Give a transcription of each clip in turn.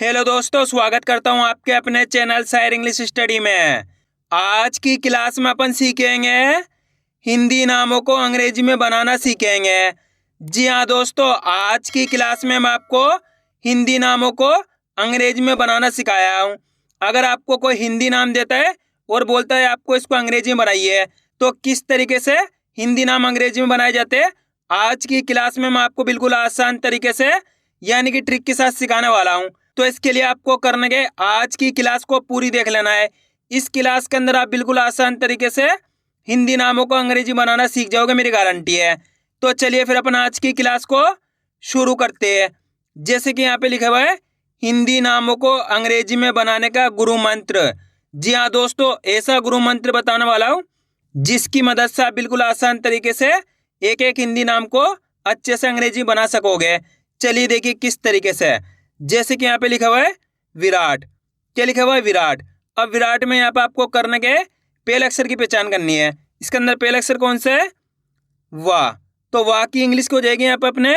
Hello दोस्तों, स्वागत करता हूं आपके अपने चैनल शायर इंग्लिश स्टडी में। आज की क्लास में अपन सीखेंगे हिंदी नामों को अंग्रेजी में बनाना सीखेंगे। जी हाँ दोस्तों, आज की क्लास में मैं आपको हिंदी नामों को अंग्रेजी में बनाना सिखाया हूं। अगर आपको कोई हिंदी नाम देता है और बोलता है आपको इसको अंग्रेजी में बनाइए, तो किस तरीके से हिंदी नाम अंग्रेजी में बनाए जाते हैं आज की क्लास में मैं आपको बिल्कुल आसान तरीके से यानी कि ट्रिक के साथ सिखाने वाला हूँ। तो इसके लिए आपको करने के आज की क्लास को पूरी देख लेना है। इस क्लास के अंदर आप बिल्कुल आसान तरीके से हिंदी नामों को अंग्रेजी बनाना सीख जाओगे, मेरी गारंटी है। तो चलिए फिर अपन आज की क्लास को शुरू करते हैं। जैसे कि यहाँ पे लिखा हुआ है हिंदी नामों को अंग्रेजी में बनाने का गुरु मंत्र। जी हाँ दोस्तों, ऐसा गुरु मंत्र बताने वाला हूँ जिसकी मदद से आप बिल्कुल आसान तरीके से एक एक हिंदी नाम को अच्छे से अंग्रेजी बना सकोगे। चलिए देखिए किस तरीके से। जैसे कि यहाँ पे लिखा हुआ है विराट। क्या लिखा हुआ है? विराट। अब विराट में यहाँ पे आपको करने के पहले अक्षर की पहचान करनी है। इसके अंदर पहला अक्षर कौन सा है? वाह। तो वाह की इंग्लिश को हो जाएगी यहाँ पे अपने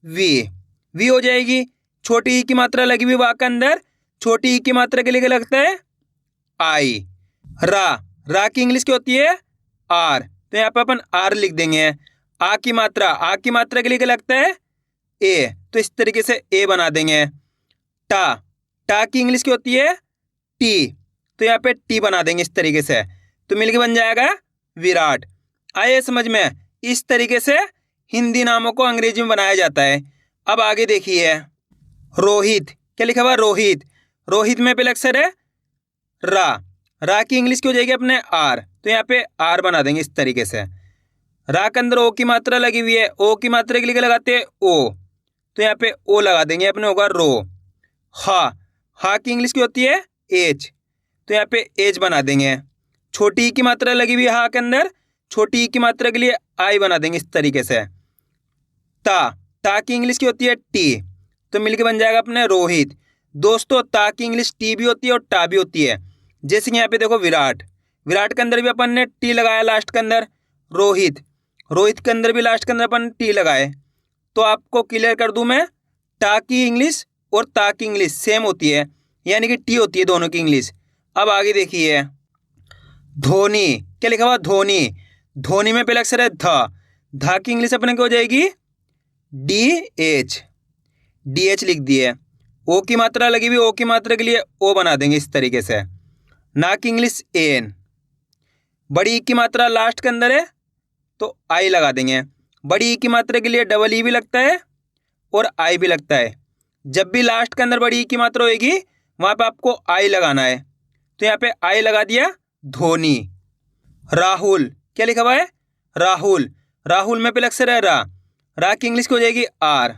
वी हो जाएगी। छोटी ई की मात्रा लगी हुई वाह के अंदर, छोटी ई की मात्रा के लिए क्या लगता है? आई। रा की इंग्लिश क्या होती है? आर। तो यहाँ पे अपन आर लिख देंगे। आ की मात्रा के लिए क्या लगता है? ए। तो इस तरीके से ए बना देंगे। टा की इंग्लिश क्या होती है? टी। तो यहाँ पे टी बना देंगे इस तरीके से। तो मिलके बन जाएगा विराट। आए समझ में? इस तरीके से हिंदी नामों को अंग्रेजी में बनाया जाता है। अब आगे देखिए रोहित। क्या लिखा हुआ? रोहित। रोहित में पहले अक्षर है रा की इंग्लिश क्या हो जाएगी अपने? आर। तो यहाँ पे आर बना देंगे इस तरीके से। रा के अंदर ओ की मात्रा लगी हुई है, ओ की मात्रा के लिए क्या लगाते हैं? ओ। तो यहाँ पे ओ लगा देंगे, अपने होगा रो। हा की इंग्लिश क्या होती है? एज। तो यहाँ पे एज बना देंगे। छोटी ई की मात्रा लगी हुई है हा के अंदर, छोटी ई की मात्रा के लिए आई बना देंगे इस तरीके से। टा की इंग्लिश क्या होती है? टी। तो मिलके बन जाएगा अपने रोहित। दोस्तों ता की इंग्लिश टी भी होती है और टा भी होती है। जैसे कि यहाँ पे देखो विराट के अंदर भी अपन ने टी लगाया लास्ट के अंदर। रोहित के अंदर भी लास्ट के अंदर अपन टी लगाए। तो आपको क्लियर कर दूं मैं, टा की इंग्लिश और ता की इंग्लिश सेम होती है, यानी कि टी होती है दोनों की इंग्लिश। अब आगे देखिए धोनी। क्या लिखा हुआ? धोनी। धोनी में पहले अक्षर है धा की इंग्लिश अपने को हो जाएगी डी एच लिख दिए। ओ की मात्रा लगी हुई, ओ की मात्रा के लिए ओ बना देंगे इस तरीके से। ना की इंग्लिश एन। बड़ी ई की मात्रा लास्ट के अंदर है तो आई लगा देंगे। बड़ी ई की मात्रा के लिए डबल ई भी लगता है और आई भी लगता है। जब भी लास्ट के अंदर बड़ी ई की मात्रा होगी वहाँ पे आपको आई लगाना है। तो यहाँ पे आई लगा दिया। धोनी। राहुल। क्या लिखा हुआ है? राहुल में पहले अक्षर है रा की इंग्लिश की हो जाएगी आर।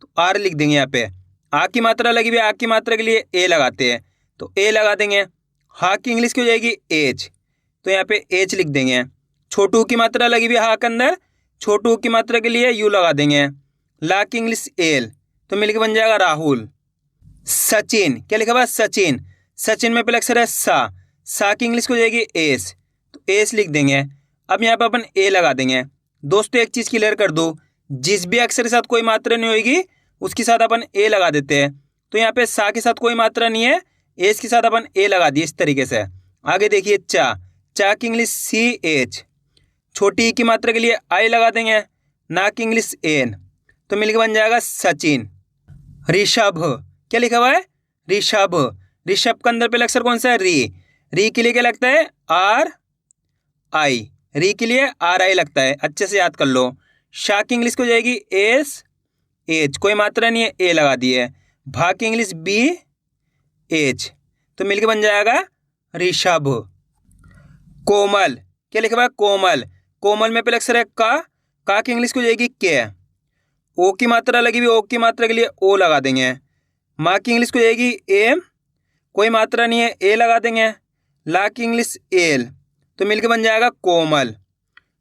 तो आर लिख देंगे यहाँ पे। आ की मात्रा लगी हुई, आ की मात्रा के लिए ए लगाते हैं तो ए लगा देंगे। हा की इंग्लिश की हो जाएगी एच। तो यहाँ पे एच लिख देंगे। छोटू की मात्रा लगी हुई हा के अंदर, छोटू की मात्रा के लिए यू लगा देंगे। ला की इंग्लिश एल। तो मिलके बन जाएगा राहुल। सचिन। क्या लिखा हुआ? सचिन में पहले अक्षर है सा की इंग्लिश को हो जाएगी एस। तो एस लिख देंगे। अब यहाँ पे अपन ए लगा देंगे। दोस्तों एक चीज़ क्लियर कर दो, जिस भी अक्षर के साथ कोई मात्रा नहीं होगी उसके साथ अपन ए लगा देते हैं। तो यहाँ पे सा के साथ कोई मात्रा नहीं है, एस के साथ अपन ए लगा दिए इस तरीके से। आगे देखिए चा की इंग्लिश सी एच। छोटी ई की मात्रा के लिए आई लगा देंगे। ना की इंग्लिश एन। तो मिलकर बन जाएगा सचिन। ऋषभ। क्या लिखा हुआ है? ऋषभ के अंदर पहले अक्षर कौन सा है? री के लिए क्या लगता है? आर आई। री के लिए आर आई लगता है, अच्छे से याद कर लो। शाह की इंग्लिश को हो जाएगी एस एच, कोई मात्रा नहीं है, ए लगा दी है। भा की इंग्लिश बी एच। तो मिलके बन जाएगा ऋषभ। कोमल। क्या लिखा हुआ है? कोमल में पहले अक्षर है का की इंग्लिश को हो जाएगी के। ओ की मात्रा लगी हुई, ओ की मात्रा के लिए ओ लगा देंगे। माँ की इंग्लिश को हो जाएगी एम, कोई मात्रा नहीं है, ए लगा देंगे। ला की इंग्लिश एल। तो मिलके बन जाएगा कोमल।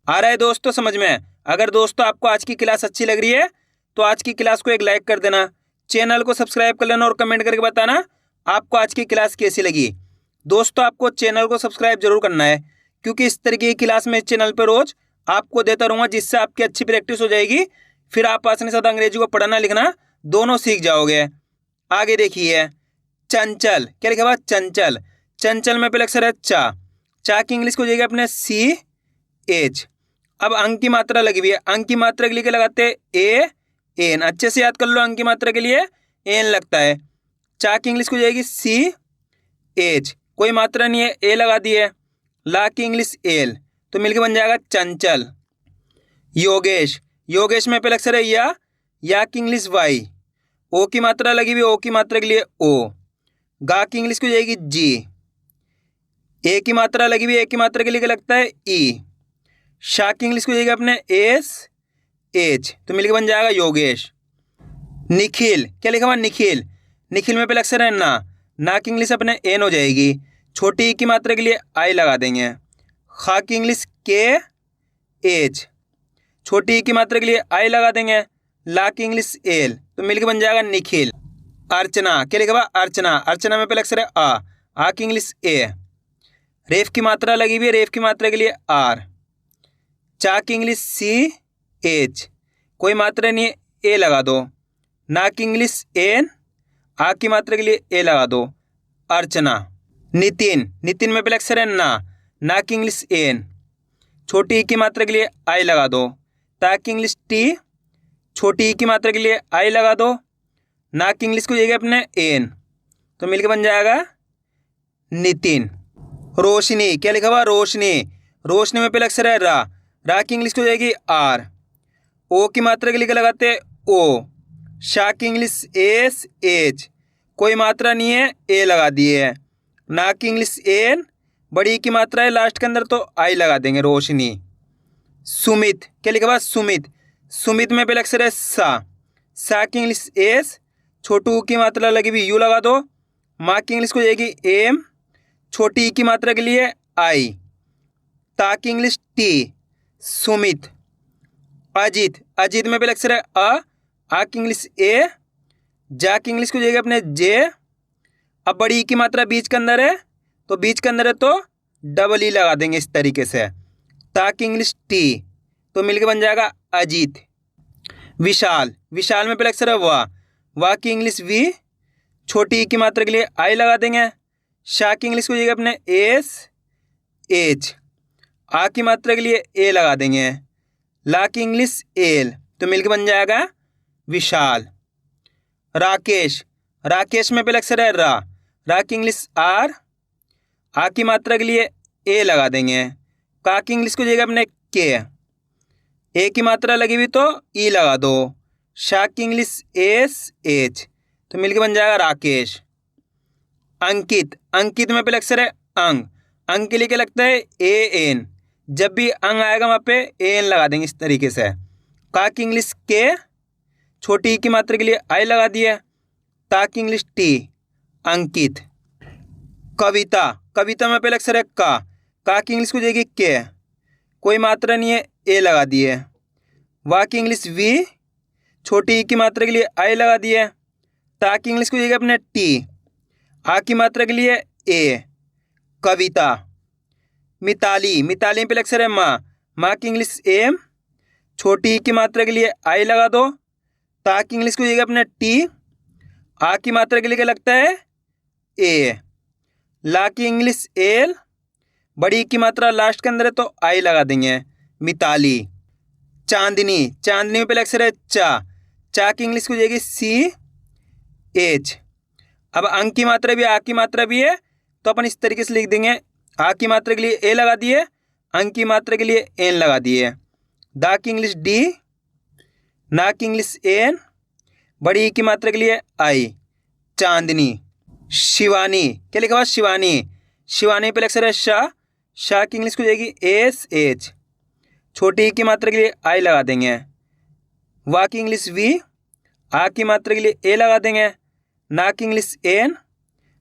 आ रहा है दोस्तों समझ में? अगर दोस्तों आपको आज की क्लास अच्छी लग रही है तो आज की क्लास को एक लाइक कर देना, चैनल को सब्सक्राइब कर लेना और कमेंट करके बताना आपको आज की क्लास कैसी लगी। दोस्तों आपको चैनल को सब्सक्राइब जरूर करना है, क्योंकि इस तरीके की क्लास में इस चैनल पर रोज आपको देता रहूँगा, जिससे आपकी अच्छी प्रैक्टिस हो जाएगी। फिर आप आसानी से अंग्रेजी को पढ़ना लिखना दोनों सीख जाओगे। आगे देखिए चंचल, क्या लिखा हुआ चंचल। चंचल में पहले अक्षर है चा, चा की इंग्लिश को हो जाएगी अपने सी एच। अब अंक की मात्रा लगी हुई है, अंक की मात्रा के लिए क्या लगाते हैं ए एन, अच्छे से याद कर लो, अंक की मात्रा के लिए एन लगता है। चा की इंग्लिश को हो जाएगी सी एच, कोई मात्रा नहीं है, ए लगा दी है। ला की इंग्लिश एल, तो मिलके बन जाएगा चंचल। योगेश, योगेश में पहले अक्षर है या की इंग्लिश वाई, ओ की मात्रा लगी हुई, ओ की मात्रा के लिए ओ। गा की इंग्लिश को जाएगी जी, ए की मात्रा लगी हुई, ए की मात्रा के लिए क्या लगता है ई। शा की इंग्लिश को जाएगी अपने एस एच, तो मिलके बन जाएगा योगेश। निखिल, क्या लिखा हुआ निखिल, निखिल में पहले अक्षर है ना की इंग्लिश अपने एन हो जाएगी, छोटी ई की मात्रा के लिए आई लगा देंगे। खा की इंग्लिश के एच, छोटी ई की मात्रा के लिए आई लगा देंगे। ला की इंग्लिश एल, तो मिलके बन जाएगा निखिल। अर्चना, क्या लिखा हुआ अर्चना, अर्चना में पहले अक्षर है आ की इंग्लिश ए। रेफ की मात्रा लगी हुई है, रेफ की मात्रा के लिए आर। चा की इंग्लिश सी एच, कोई मात्रा नहीं है, ए लगा दो। ना की इंग्लिश एन, आ की मात्रा के लिए ए लगा दो, अर्चना। नितिन, नितिन में पहले अक्षर है ना की इंग्लिश एन, छोटी ई की मात्रा के लिए आई लगा दो। ता की इंग्लिश टी, छोटी ई की मात्रा के लिए आई लगा दो। ना की इंग्लिश को जाएगा अपने एन, तो मिलकर बन जाएगा नितिन। रोशनी, क्या लिखा हुआ रोशनी, रोशनी में पहले अक्षर है रा की इंग्लिश को जाएगी आर। ओ की मात्रा के लिए क्या लगाते हैं ओ। शा की इंग्लिश एस एच, कोई मात्रा नहीं है, ए लगा दिए है। ना की इंग्लिश एन, बड़ी की मात्रा है लास्ट के अंदर, तो आई लगा देंगे रोशनी। सुमित, क्या लिखा हुआ सुमित, सुमित में पहले अक्षर है सा की इंग्लिश एस, छोटू की मात्रा लगी हुई यू लगा दो। माँ की इंग्लिश को जाएगी एम, छोटी ई की मात्रा के लिए आई। ता की इंग्लिश टी, सुमित। अजीत, अजीत में पहले अक्षर है आ की इंग्लिश ए। जा की इंग्लिश को जाएगी अपने जे। अब बड़ी ई की मात्रा बीच के अंदर है, तो बीच के अंदर है तो डबल ई लगा देंगे इस तरीके से। ता की इंग्लिश टी, तो मिलके बन जाएगा अजीत। विशाल, विशाल में पहले अक्षर है वाह की इंग्लिश वी, छोटी ई की मात्रा के लिए आई लगा देंगे। शा की इंग्लिश को जाएगा अपने एस एच, आ की मात्रा के लिए ए लगा देंगे। ला की इंग्लिश एल, तो मिलके बन जाएगा विशाल। राकेश, राकेश में पहले अक्षर है रा की इंग्लिश आर, आ की मात्रा के लिए ए लगा देंगे। का की इंग्लिश को जाएगा अपने के, ए की मात्रा लगी हुई तो ई लगा दो। शा की इंग्लिश एस एच, तो मिलके बन जाएगा राकेश। अंकित, अंकित में पहले अक्षर है अंग के लिए क्या लगता है ए एन, जब भी अंग आएगा वहाँ पे ए एन लगा देंगे इस तरीके से। का की इंग्लिश के, छोटी ई की मात्रा के लिए आई लगा दिया। ता की इंग्लिश टी, अंकित। कविता, कविता में पहले अक्षर है का की इंग्लिश को जाएगी के, कोई मात्रा नहीं है, ए लगा दिए। वाह की इंग्लिश वी, छोटी ई की मात्रा के लिए आई लगा दिए। ता की इंग्लिश को जाएगी अपने टी, आ की मात्रा के लिए ए, कविता। मिताली, मिताली में पहले अक्षर है माँ की इंग्लिश एम, छोटी ई की मात्रा के लिए आई लगा दो। ता की इंग्लिश को जाएगा अपने टी, आ की मात्रा के लिए क्या लगता है ए। ला की इंग्लिश एल, बड़ी की मात्रा लास्ट के अंदर है तो आई लगा देंगे, मिताली। चांदनी, चांदनी में पहले अक्षर है चा की इंग्लिश को जाएगी सी एच। अब अंक की मात्रा भी आ की मात्रा भी है, तो अपन इस तरीके से लिख देंगे, आ की मात्रा के लिए ए लगा दिए, अंक की मात्रा के लिए एन लगा दिए। दा की इंग्लिश डी, ना की इंग्लिश एन, बड़ी ई की मात्रा के लिए आई, चांदनी। शिवानी, क्या लिखा हुआ शिवानी, शिवानी पहले अक्षर है शा की इंग्लिश को जाएगी एस एच, छोटी ई की मात्रा के लिए आई लगा देंगे। वाह की इंग्लिश वी, आ की मात्रा के लिए ए लगा देंगे। ना की इंग्लिश एन,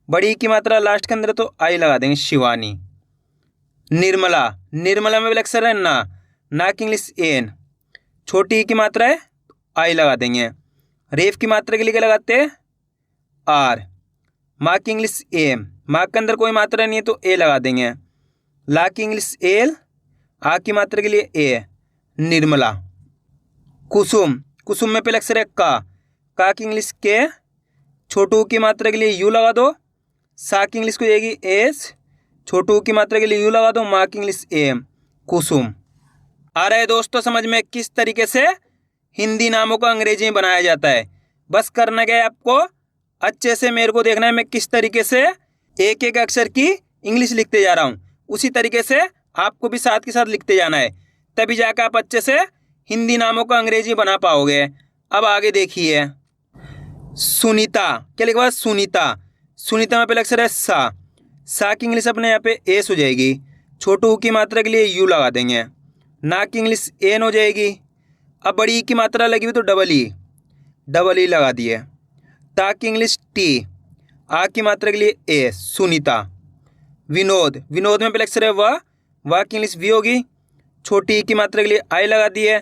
बड़ी ई की मात्रा लास्ट के अंदर तो आई लगा देंगे, शिवानी। निर्मला, निर्मला में पहले अक्षर है ना की इंग्लिश एन, छोटी ई की मात्रा है आई लगा देंगे। रेफ की मात्रा के लिए क्या लगाते हैं आर। माँ की इंग्लिश एम, माँ के अंदर कोई मात्रा नहीं है तो ए लगा देंगे। ला की इंग्लिश एल, आ की मात्रा के लिए ए, निर्मला। कुसुम, कुसुम में पहले अक्षर है का की इंग्लिश के, छोटू की मात्रा के लिए यू लगा दो, सा की इंग्लिश को जाएगी एस, छोटू की मात्रा के लिए यू लगा दो, माँ की इंग्लिश एम, कुसुम। आ रहा है दोस्तों समझ में किस तरीके से हिंदी नामों को अंग्रेजी में बनाया जाता है। बस करना क्या है आपको, अच्छे से मेरे को देखना है मैं किस तरीके से एक एक अक्षर की इंग्लिश लिखते जा रहा हूँ, उसी तरीके से आपको भी साथ के साथ लिखते जाना है, तभी जाकर आप अच्छे से हिंदी नामों को अंग्रेजी बना पाओगे। अब आगे देखिए, सुनीता, क्या लिखा हुआ है सुनीता, सुनीता में पहले अक्षर है सा की इंग्लिश अपने यहाँ पे एस हो जाएगी, छोटू की मात्रा के लिए यू लगा देंगे, ना की इंग्लिश एन हो जाएगी। अब बड़ी की मात्रा लगी हुई तो डबल ई लगा दिए, ता की इंग्लिश टी, आ की मात्रा के लिए ए, सुनीता। विनोद, विनोद में पहले अक्षर है वाह की इंग्लिश वी होगी, छोटी की मात्रा के लिए आई लगा दिए,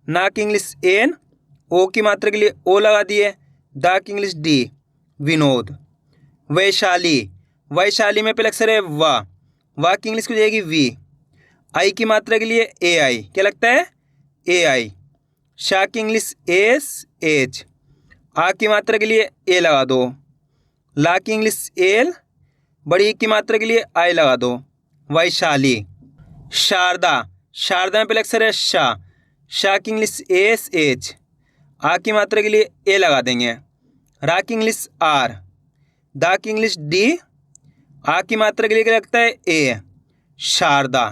ना की इंग्लिश एन, ओ की मात्रा के लिए ओ लगा दिए, दा की इंग्लिश डी, विनोद। वैशाली, वैशाली में पहले अक्षर है वाह की इंग्लिश हो जाएगी वी, आई की मात्रा के लिए ए आई, क्या लगता है ए आई, शाह की इंग्लिश एस एच, आ की मात्रा के लिए ए लगा दो, ला की इंग्लिश एल, बड़ी की मात्रा के लिए आई लगा दो, वैशाली। शारदा, शारदा में पहले अक्षर है शाह की इंग्लिश एस एच, आ की मात्रा के लिए ए लगा देंगे, रा की इंग्लिश आर, दा की इंग्लिश डी, आ की मात्रा के लिए क्या लगता है ए, शारदा।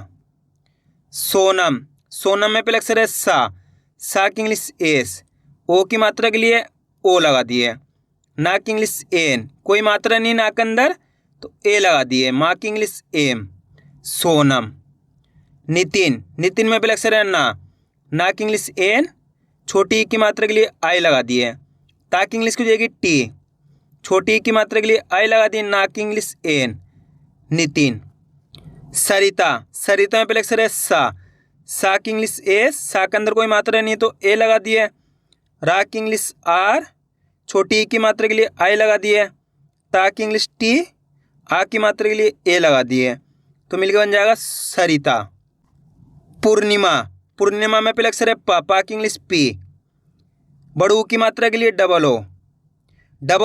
सोनम, सोनम में पहले अक्षर है सा की इंग्लिश एस, ओ की मात्रा के लिए ओ लगा दिए, ना की इंग्लिश एन, कोई मात्रा नहीं ना के अंदर तो ए लगा दिए, माँ की इंग्लिश एम, सोनम। नितिन, नितिन में पहले अक्षर है ना की इंग्लिश एन, छोटी की मात्रा के लिए आई लगा दिए, ता की इंग्लिश की हो जाएगी टी, छोटी की मात्रा के लिए आई लगा दी, ना की इंग्लिश एन, नितिन। सरिता, सरिता में पहले अक्षर है सा की इंग्लिश एस, सा के अंदर कोई मात्रा नहीं तो ए लगा दिए, रा की इंग्लिश आर, छोटी की मात्रा के लिए आई लगा दिए, ता की इंग्लिश टी, आ की मात्रा के लिए ए लगा दिए, तो मिलकर बन जाएगा सरिता। पूर्णिमा, पूर्णिमा में पहले अक्षर है पा की इंग्लिश पी, बड़ू की मात्रा के लिए डबल ओ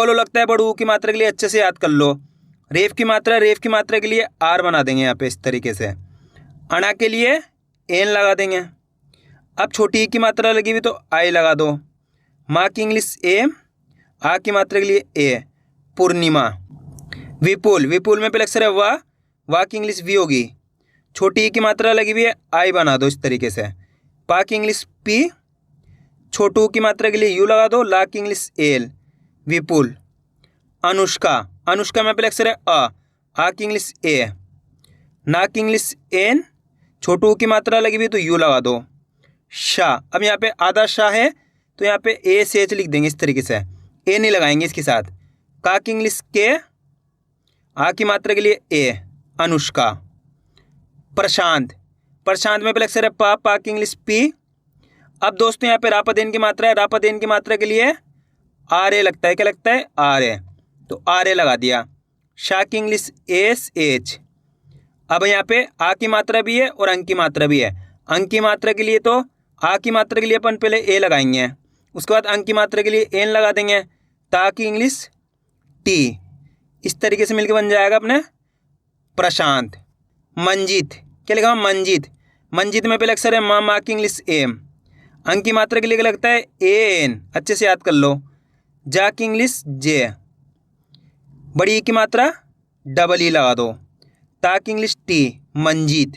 लगता है, बड़ू की मात्रा के लिए अच्छे से याद कर लो। रेफ की मात्रा के लिए आर बना देंगे यहाँ पे इस तरीके से, अना के लिए एन लगा देंगे। अब छोटी की मात्रा लगी हुई तो आई लगा दो, माँ की इंग्लिश एम, आ की मात्रा के लिए ए, पूर्णिमा। विपुल, विपुल में पहले अक्षर है वाह की इंग्लिश वी होगी, छोटी की मात्रा लगी हुई है आई बना दो इस तरीके से, पा की इंग्लिश पी, छोटू की मात्रा के लिए यू लगा दो, ला की इंग्लिश एल, विपुल। अनुष्का, अनुष्का में पहले अक्षर है आ की इंग्लिश ए, ना की इंग्लिश एन, छोटू की मात्रा लगी हुई तो यू लगा दो, शाह। अब यहाँ पे आधा शाह है तो यहाँ पे ए से एच लिख देंगे इस तरीके से, ए नहीं लगाएंगे इसके साथ, का की इंग्लिश के, आ की मात्रा के लिए ए, अनुष्का। प्रशांत, प्रशांत में पहले अक्षर है पा की इंग्लिश पी। अब दोस्तों यहाँ पे रापादेन की मात्रा है, रापादेन की मात्रा के लिए आर ए लगता है, क्या लगता है आर ए, तो आर ए लगा दिया, शाह की इंग्लिश एस एच। अब यहाँ पे आ की मात्रा भी है और अंक की मात्रा भी है, अंक की मात्रा के लिए तो आ की मात्रा के लिए अपन पहले ए लगाएंगे, उसके बाद अंक की मात्रा के लिए एन लगा देंगे, ता की इंग्लिश टी, इस तरीके से मिलकर बन जाएगा अपने प्रशांत। मंजीत, क्या लिखा मंजीत, मंजीत में पहले अक्षर है माँ की इंग्लिश एम, अंक की मात्रा के लिए क्या लगता है ए एन, अच्छे से याद कर लो, जा की इंग्लिश जे, बड़ी की मात्रा डबल ई लगा दो, ता की इंग्लिश टी, मंजीत।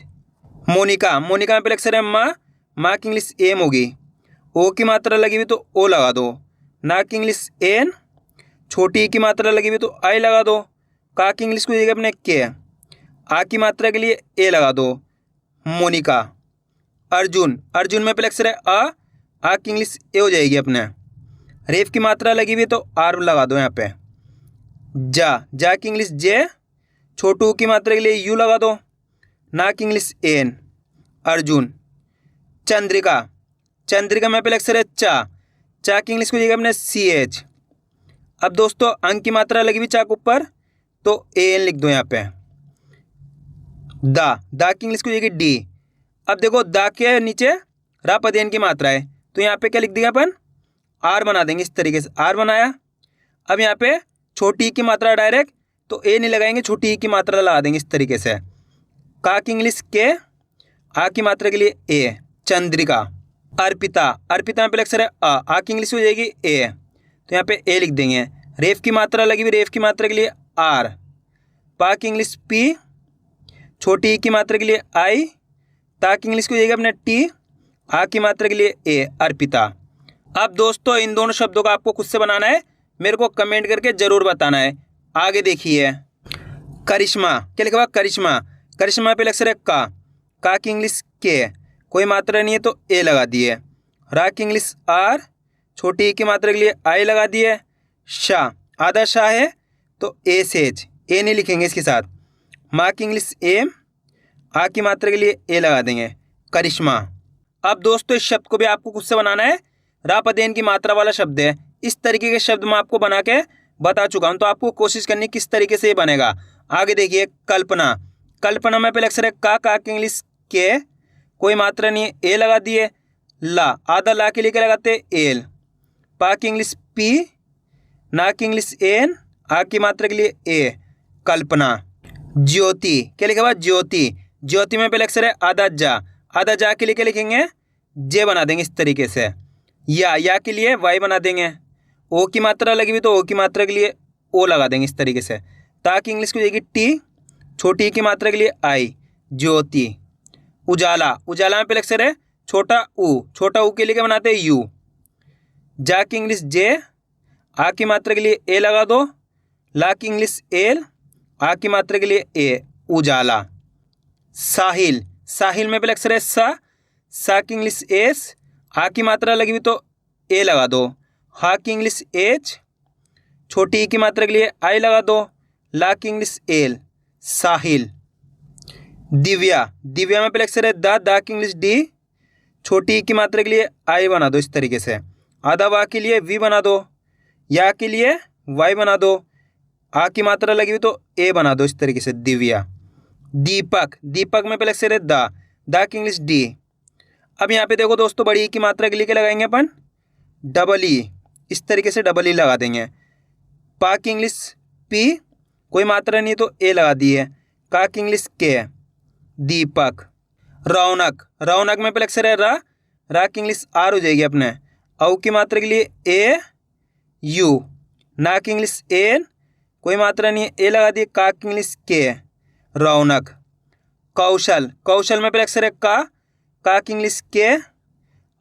मोनिका, मोनिका में पहले अक्षर है माँ की इंग्लिश एम होगी, ओ की मात्रा लगी हुई तो ओ लगा दो, ना की इंग्लिश एन, छोटी की मात्रा लगी हुई तो आई लगा दो, का की इंग्लिश को जगह अपने के, आ की मात्रा के लिए ए लगा दो, मोनिका। अर्जुन, अर्जुन में पहले अक्षर है आ की इंग्लिश ए हो जाएगी अपने, रेफ की मात्रा लगी हुई तो आर लगा दो यहाँ पे, जा की इंग्लिश जे, छोटू की मात्रा के लिए यू लगा दो, ना की इंग्लिश एन, अर्जुन। चंद्रिका, चंद्रिका में पहले अक्षर है चा की इंग्लिश को जगह अपने सी एच। अब दोस्तों अंक की मात्रा लगी हुई चा के ऊपर तो ए एन लिख दो यहाँ पे, दा की इंग्लिश को जगह डी। अब देखो दा के नीचे रापादेन की मात्रा है तो यहाँ पे क्या लिख दिया अपन आर बना देंगे इस तरीके से, आर बनाया। अब यहाँ पे छोटी ई की मात्रा डायरेक्ट, तो ए नहीं लगाएंगे, छोटी ई की मात्रा लगा देंगे इस तरीके से। का की इंग्लिश के, आ की मात्रा के लिए ए, चंद्रिका। अर्पिता, अर्पिता में पहले अक्षर है आ की इंग्लिश हो जाएगी ए, तो यहाँ पे ए लिख देंगे। रेफ की मात्रा लगी हुई, रेफ की मात्रा के लिए आर। पा की इंग्लिश पी, छोटी ई की मात्रा के लिए आई, ता की इंग्लिश को हो जाएगी अपने टी, आ की मात्रा के लिए ए, अर्पिता। अब दोस्तों इन दोनों शब्दों का आपको खुद से बनाना है, मेरे को कमेंट करके ज़रूर बताना है। आगे देखिए, करिश्मा, क्या लिखा हुआ करिश्मा। करिश्मा पे अक्षर है का की इंग्लिश के, कोई मात्रा नहीं है तो ए लगा दिए। रा की इंग्लिश आर, छोटी ई की मात्रा के लिए आई लगा दिए। शाह, आधा शाह है तो ए से एच, ए नहीं लिखेंगे इसके साथ। माँ की इंग्लिश एम, आ की मात्रा के लिए ए लगा देंगे, करिश्मा। अब दोस्तों इस शब्द को भी आपको खुद से बनाना है, रा पदेन की मात्रा वाला शब्द है। इस तरीके के शब्द मैं आपको बना के बता चुका हूँ, तो आपको कोशिश करनी किस तरीके से ये बनेगा। आगे देखिए, कल्पना। कल्पना में पहले अक्षर है का की इंग्लिश के, कोई मात्रा नहीं है ए लगा दिए। ला, आधा ला के लिए क्या लगाते एल। पा की इंग्लिश पी, ना की इंग्लिश एन, आ की मात्रा के लिए ए, कल्पना। ज्योति, क्या लिखा हुआ ज्योति। ज्योति में पहले अक्षर है आधा जा के लिए क्या लिखेंगे जे बना देंगे इस तरीके से। या के लिए वाई बना देंगे। ओ की मात्रा लगी हुई तो ओ की मात्रा के लिए ओ लगा देंगे इस तरीके से। ता की इंग्लिश को जाएगी टी, छोटी की मात्रा के लिए आई, ज्योति। उजाला, उजाला में पहले अक्षर है छोटा ऊ के लिए क्या बनाते हैं यू। जा की इंग्लिश जे, आ की मात्रा के लिए ए लगा दो। ला की इंग्लिश एल, आ की मात्रा के लिए ए, उजाला। साहिल, साहिल में पहले अक्षर है सा की इंग्लिश एस, हा की मात्रा लगी हुई तो ए लगा दो। हा की इंग्लिश एच, छोटी ई की मात्रा के लिए आई लगा दो। ला की इंग्लिश एल, साहिल। दिव्या, दिव्या में पहले अक्षर है दा की इंग्लिश डी, छोटी ई की मात्रा के लिए आई बना दो इस तरीके से। आधा वा के लिए वी बना दो, या के लिए वाई बना दो, आ की मात्रा लगी हुई तो ए बना दो इस तरीके से, दिव्या। दीपक, दीपक में पहले अक्षर है दा की इंग्लिश डी। अब यहाँ पे देखो दोस्तों, बड़ी ई की मात्रा के लिए क्या लगाएंगे अपन डबल ई, इस तरीके से डबल ई लगा देंगे। पा की इंग्लिश पी, कोई मात्रा नहीं तो ए लगा दी है। का की इंग्लिश के, दीपक। रौनक, रौनक में पहले अक्षर है रा की इंग्लिश आर हो जाएगी अपने। औ की मात्रा के लिए ए यू, ना की इंग्लिश एन, कोई मात्रा नहीं है ए लगा दिए। का की इंग्लिश के, रौनक। कौशल, कौशल में पहले अक्षर है का की इंग्लिश के,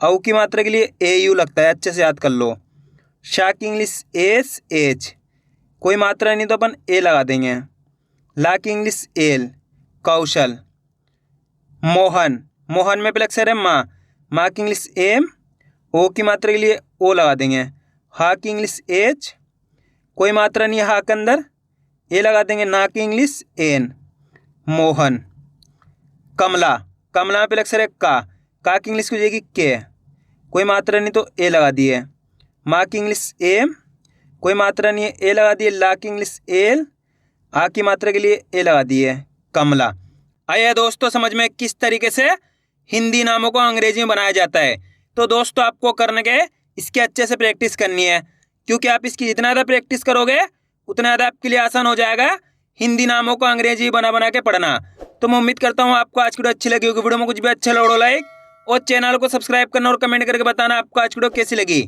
औ की मात्रा के लिए ए यू लगता है, अच्छे से याद कर लो। शा की इंग्लिश एस एच, कोई मात्रा नहीं तो अपन ए लगा देंगे। ला की इंग्लिश एल, कौशल। मोहन, मोहन में पहले अक्षर है माँ की इंग्लिश एम, ओ की मात्रा के लिए ओ लगा देंगे। हा की इंग्लिश एच, कोई मात्रा नहीं है हा के अंदर, ए लगा देंगे। ना की इंग्लिश एन, मोहन। कमला, कमला में पहले अक्षर है का की इंग्लिश हो जाएगी के, कोई मात्रा नहीं तो ए लगा दिए। माँ की इंग्लिश एम, कोई मात्रा नहीं है ए लगा दिए। ला की इंग्लिश एल, आ की मात्रा के लिए ए लगा दिए, कमला। आइए दोस्तों समझ में किस तरीके से हिंदी नामों को अंग्रेजी में बनाया जाता है। तो दोस्तों आपको करने के इसकी अच्छे से प्रैक्टिस करनी है, क्योंकि आप इसकी जितना ज़्यादा प्रैक्टिस करोगे उतना ज़्यादा आपके लिए आसान हो जाएगा हिंदी नामों को अंग्रेजी बना के पढ़ना। तो मैं उम्मीद करता हूँ आपको आज की वीडियो अच्छी लगी होगी। वीडियो में कुछ भी अच्छा लगा लाइक और चैनल को सब्सक्राइब करना और कमेंट करके बताना आपको आज की वीडियो कैसी लगी।